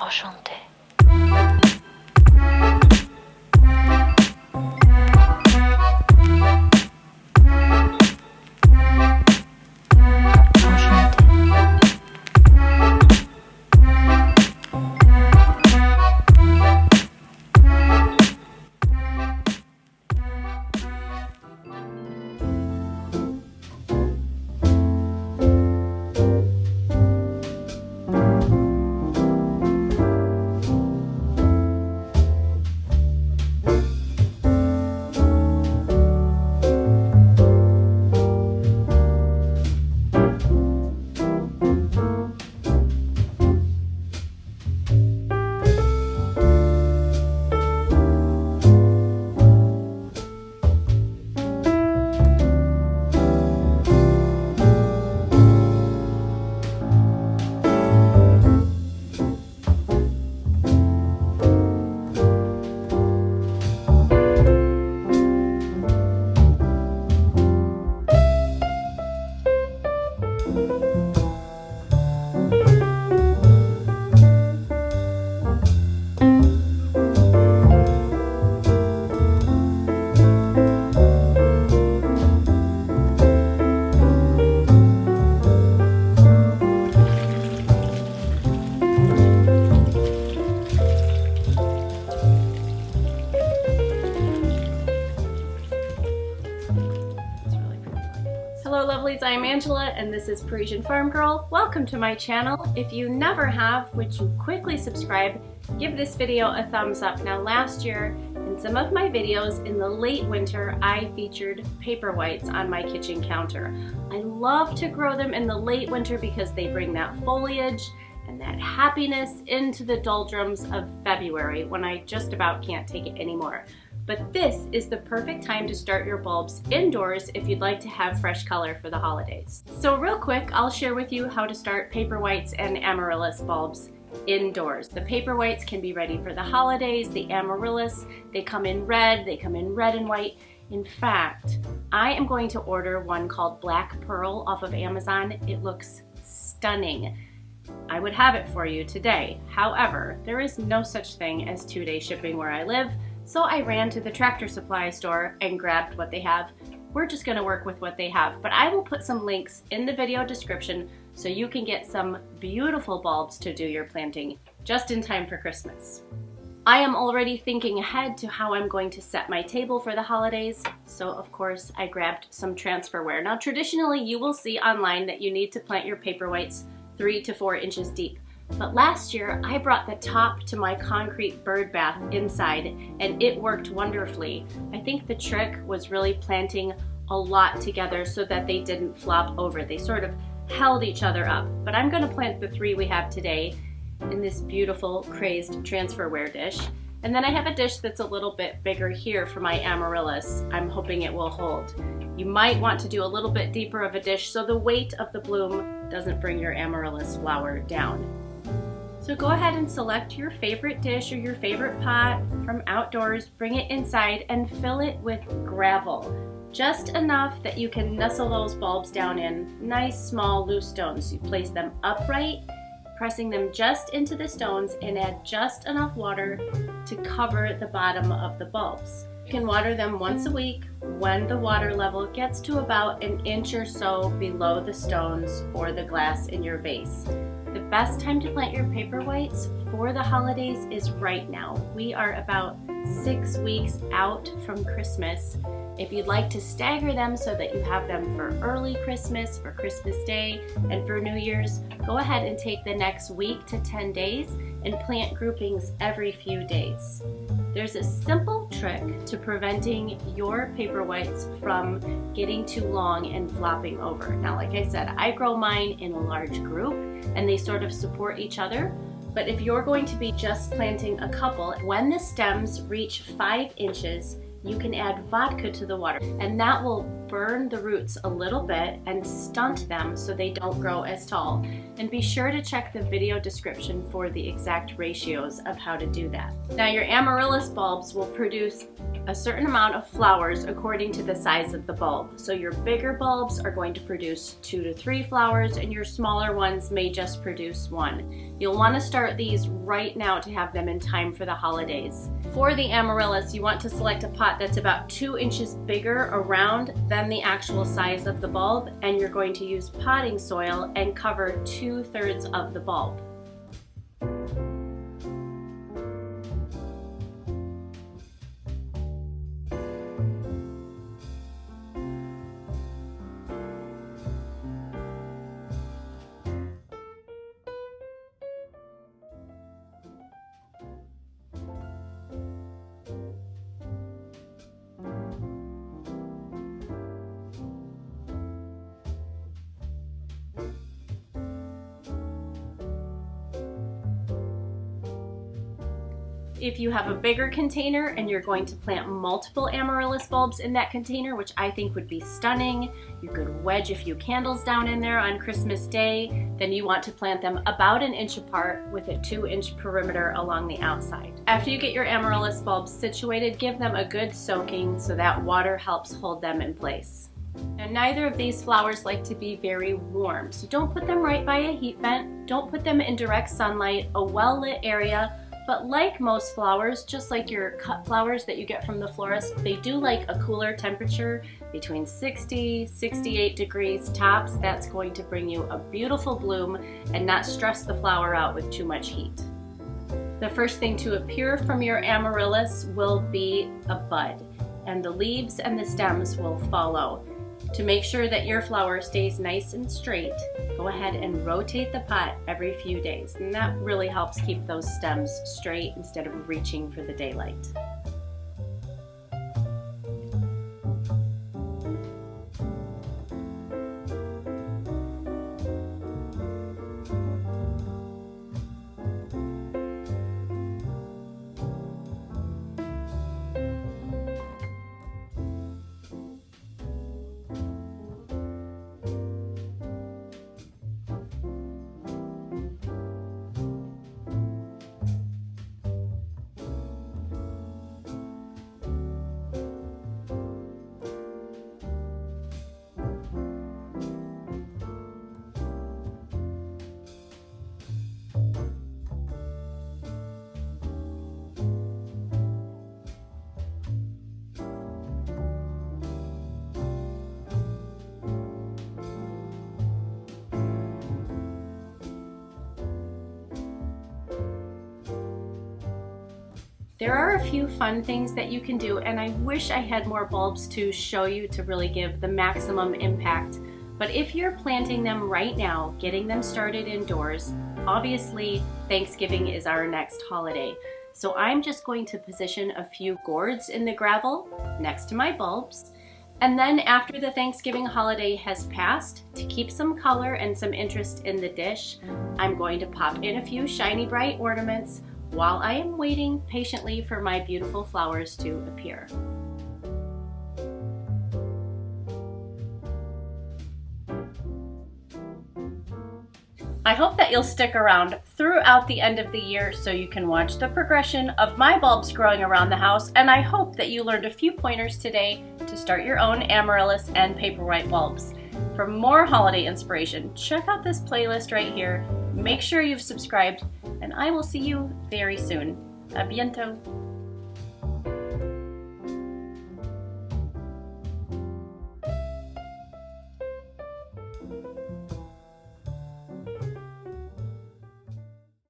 Enchantée. Hello lovelies, I'm Angela and this is Parisienne Farm Girl. Welcome to my channel. If you never have, would you quickly subscribe, give this video a thumbs up. Now last year in some of my videos in the late winter I featured paper whites on my kitchen counter. I love to grow them in the late winter because they bring that foliage and that happiness into the doldrums of February when I just about can't take it anymore. But this is the perfect time to start your bulbs indoors if you'd like to have fresh color for the holidays. So real quick, I'll share with you how to start paper whites and amaryllis bulbs indoors. The paper whites can be ready for the holidays. The amaryllis, they come in red and white. In fact, I am going to order one called Black Pearl off of Amazon. It looks stunning. I would have it for you today. However, there is no such thing as 2-day shipping where I live. So I ran to the Tractor Supply store and grabbed what they have. We're just gonna work with what they have, but I will put some links in the video description so you can get some beautiful bulbs to do your planting just in time for Christmas. I am already thinking ahead to how I'm going to set my table for the holidays, so of course I grabbed some transferware. Now traditionally you will see online that you need to plant your paper whites 3 to 4 inches deep. But last year, I brought the top to my concrete bird bath inside and it worked wonderfully. I think the trick was really planting a lot together so that they didn't flop over. They sort of held each other up. But I'm gonna plant the 3 we have today in this beautiful crazed transferware dish. And then I have a dish that's a little bit bigger here for my amaryllis. I'm hoping it will hold. You might want to do a little bit deeper of a dish so the weight of the bloom doesn't bring your amaryllis flower down. So go ahead and select your favorite dish or your favorite pot from outdoors, bring it inside and fill it with gravel. Just enough that you can nestle those bulbs down in. Nice small loose stones. You place them upright, pressing them just into the stones and add just enough water to cover the bottom of the bulbs. You can water them once a week when the water level gets to about 1 inch or so below the stones or the glass in your vase. The best time to plant your paper whites for the holidays is right now. We are about 6 weeks out from Christmas. If you'd like to stagger them so that you have them for early Christmas, for Christmas Day, and for New Year's, go ahead and take the next week to 10 days and plant groupings every few days. There's a simple trick to preventing your paper whites from getting too long and flopping over. Now, like I said, I grow mine in a large group and they sort of support each other. But if you're going to be just planting a couple, when the stems reach 5 inches, you can add vodka to the water and that will burn the roots a little bit and stunt them so they don't grow as tall. And be sure to check the video description for the exact ratios of how to do that. Now your amaryllis bulbs will produce a certain amount of flowers according to the size of the bulb. So your bigger bulbs are going to produce 2 to 3 flowers, and your smaller ones may just produce 1. You'll want to start these right now to have them in time for the holidays. For the amaryllis, you want to select a pot that's about 2 inches bigger around than the actual size of the bulb, and you're going to use potting soil and cover 2/3 of the bulb. If you have a bigger container and you're going to plant multiple amaryllis bulbs in that container, which I think would be stunning, you could wedge a few candles down in there on Christmas Day, then you want to plant them about 1 inch apart with a 2-inch perimeter along the outside. After you get your amaryllis bulbs situated, give them a good soaking so that water helps hold them in place. Now, neither of these flowers like to be very warm, so don't put them right by a heat vent, don't put them in direct sunlight, a well-lit area. But like most flowers, just like your cut flowers that you get from the florist, they do like a cooler temperature between 60, 68 degrees tops. That's going to bring you a beautiful bloom and not stress the flower out with too much heat. The first thing to appear from your amaryllis will be a bud, and the leaves and the stems will follow. To make sure that your flower stays nice and straight, go ahead and rotate the pot every few days, and that really helps keep those stems straight instead of reaching for the daylight. There are a few fun things that you can do, and I wish I had more bulbs to show you to really give the maximum impact. But if you're planting them right now, getting them started indoors, obviously Thanksgiving is our next holiday. So I'm just going to position a few gourds in the gravel next to my bulbs. And then after the Thanksgiving holiday has passed, to keep some color and some interest in the dish, I'm going to pop in a few shiny bright ornaments while I am waiting patiently for my beautiful flowers to appear. I hope that you'll stick around throughout the end of the year so you can watch the progression of my bulbs growing around the house, and I hope that you learned a few pointers today to start your own amaryllis and paperwhite bulbs. For more holiday inspiration, check out this playlist right here. Make sure you've subscribed, and I will see you very soon. A bientôt.